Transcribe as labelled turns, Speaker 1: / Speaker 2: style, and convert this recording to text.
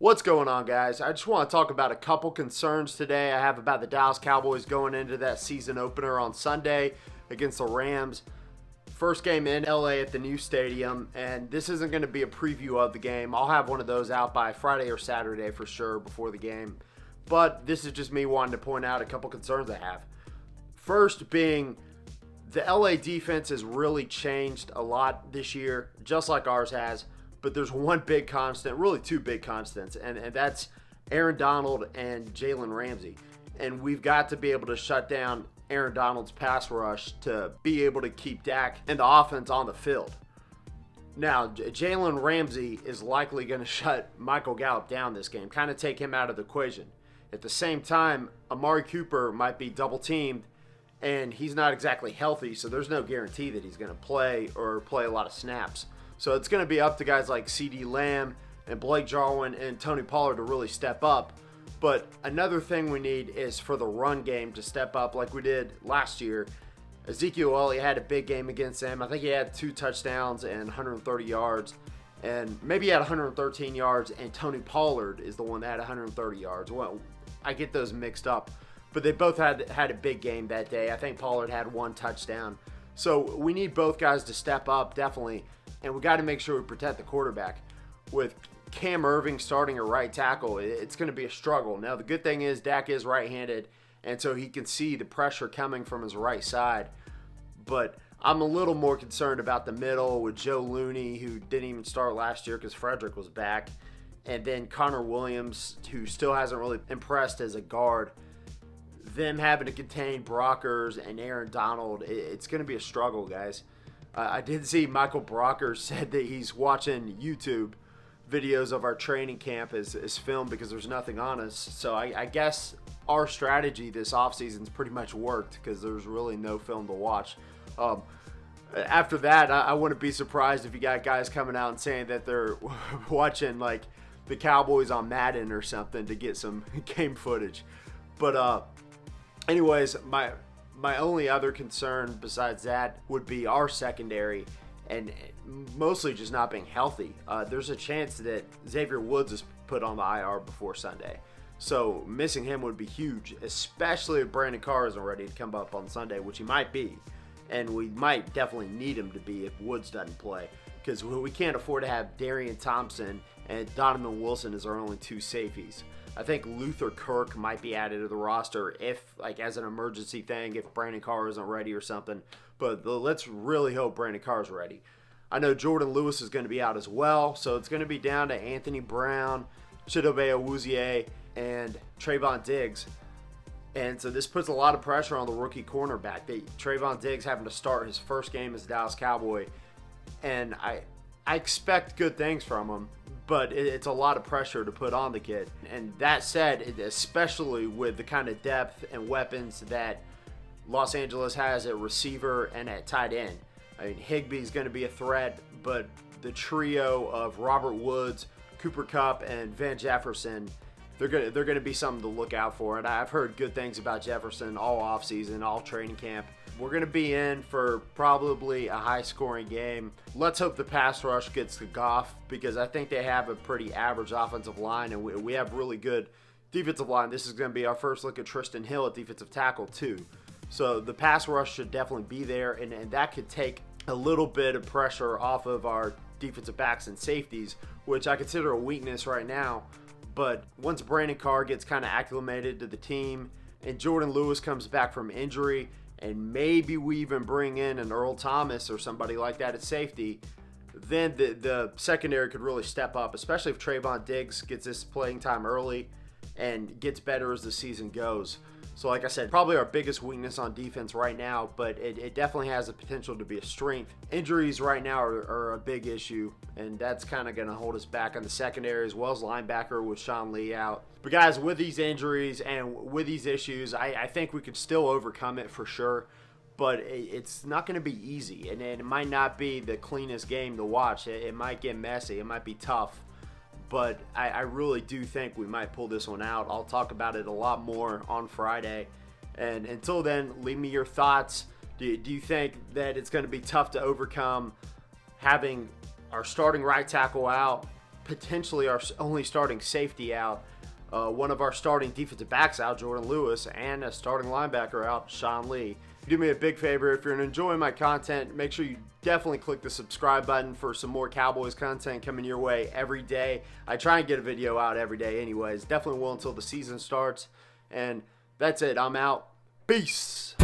Speaker 1: What's going on, guys? I just want to talk about a couple concerns today I have about the Dallas Cowboys going into that season opener on Sunday against the Rams. First game in LA at the new stadium, and this isn't going to be a preview of the game. I'll have one of those out by Friday or Saturday for sure before the game. But this is just me wanting to point out a couple concerns I have. First being the LA defense has really changed a lot this year, just like ours has. But there's one big constant, really two big constants, and that's Aaron Donald and Jalen Ramsey. And we've got to be able to shut down Aaron Donald's pass rush to be able to keep Dak and the offense on the field. Now, Jalen Ramsey is likely going to shut Michael Gallup down this game, kind of take him out of the equation. At the same time, Amari Cooper might be double teamed, and he's not exactly healthy, so there's no guarantee that he's going to play or play a lot of snaps. So it's going to be up to guys like CeeDee Lamb and Blake Jarwin and Tony Pollard to really step up. But another thing we need is for the run game to step up like we did last year. Ezekiel Elliott had a big game against them. I think he had 2 touchdowns and 130 yards. And maybe he had 113 yards, and Tony Pollard is the one that had 130 yards. Well, I get those mixed up. But they both had a big game that day. I think Pollard had 1 touchdown. So we need both guys to step up, definitely. And we got to make sure we protect the quarterback. With Cam Irving starting at right tackle, it's going to be a struggle. Now, the good thing is Dak is right-handed, and so he can see the pressure coming from his right side. But I'm a little more concerned about the middle with Joe Looney, who didn't even start last year because Frederick was back. And then Connor Williams, who still hasn't really impressed as a guard. Them having to contain Brockers and Aaron Donald, it's going to be a struggle, guys. I did see Michael Brocker said that he's watching YouTube videos of our training camp as film because there's nothing on us. So I guess our strategy this offseason's pretty much worked because there's really no film to watch. After that, I wouldn't be surprised if you got guys coming out and saying that they're watching like the Cowboys on Madden or something to get some game footage. But anyways, my only other concern besides that would be our secondary and mostly just not being healthy. There's a chance that Xavier Woods is put on the IR before Sunday. So missing him would be huge, especially if Brandon Carr isn't ready to come up on Sunday, which he might be. And we might definitely need him to be if Woods doesn't play. Because we can't afford to have Darian Thompson and Donovan Wilson as our only 2 safeties. I think Luther Kirk might be added to the roster if, like, as an emergency thing, if Brandon Carr isn't ready or something. But let's really hope Brandon Carr's ready. I know Jordan Lewis is going to be out as well, so it's going to be down to Anthony Brown, Chidobe Awuzie, and Trayvon Diggs. And so this puts a lot of pressure on the rookie cornerback. Trayvon Diggs having to start his first game as a Dallas Cowboy. And I expect good things from him, but it's a lot of pressure to put on the kid. And that said, especially with the kind of depth and weapons that Los Angeles has at receiver and at tight end. I mean, Higbee's going to be a threat, but the trio of Robert Woods, Cooper Kupp, and Van Jefferson, they're going to be something to look out for. And I've heard good things about Jefferson all offseason, all training camp. We're going to be in for probably a high-scoring game. Let's hope the pass rush gets to Goff because I think they have a pretty average offensive line, and we have really good defensive line. This is going to be our first look at Tristan Hill at defensive tackle, too. So the pass rush should definitely be there, and that could take a little bit of pressure off of our defensive backs and safeties, which I consider a weakness right now. But once Brandon Carr gets kind of acclimated to the team and Jordan Lewis comes back from injury, and maybe we even bring in an Earl Thomas or somebody like that at safety, then the secondary could really step up, especially if Trayvon Diggs gets this playing time early and gets better as the season goes. So like I said, probably our biggest weakness on defense right now, but it definitely has the potential to be a strength. Injuries right now are a big issue, and that's kind of going to hold us back on the secondary as well as linebacker with Sean Lee out. But guys, with these injuries and with these issues, I think we could still overcome it for sure, but it's not going to be easy, and it might not be the cleanest game to watch. It might get messy. It might be tough. But I really do think we might pull this one out. I'll talk about it a lot more on Friday. And until then, leave me your thoughts. Do you think that it's going to be tough to overcome having our starting right tackle out, potentially our only starting safety out, one of our starting defensive backs out, Jordan Lewis, and a starting linebacker out, Sean Lee. Do me a big favor, if you're enjoying my content, make sure you definitely click the subscribe button for some more Cowboys content coming your way every day. I try and get a video out every day anyways. Definitely will until the season starts. And that's it. I'm out. Peace.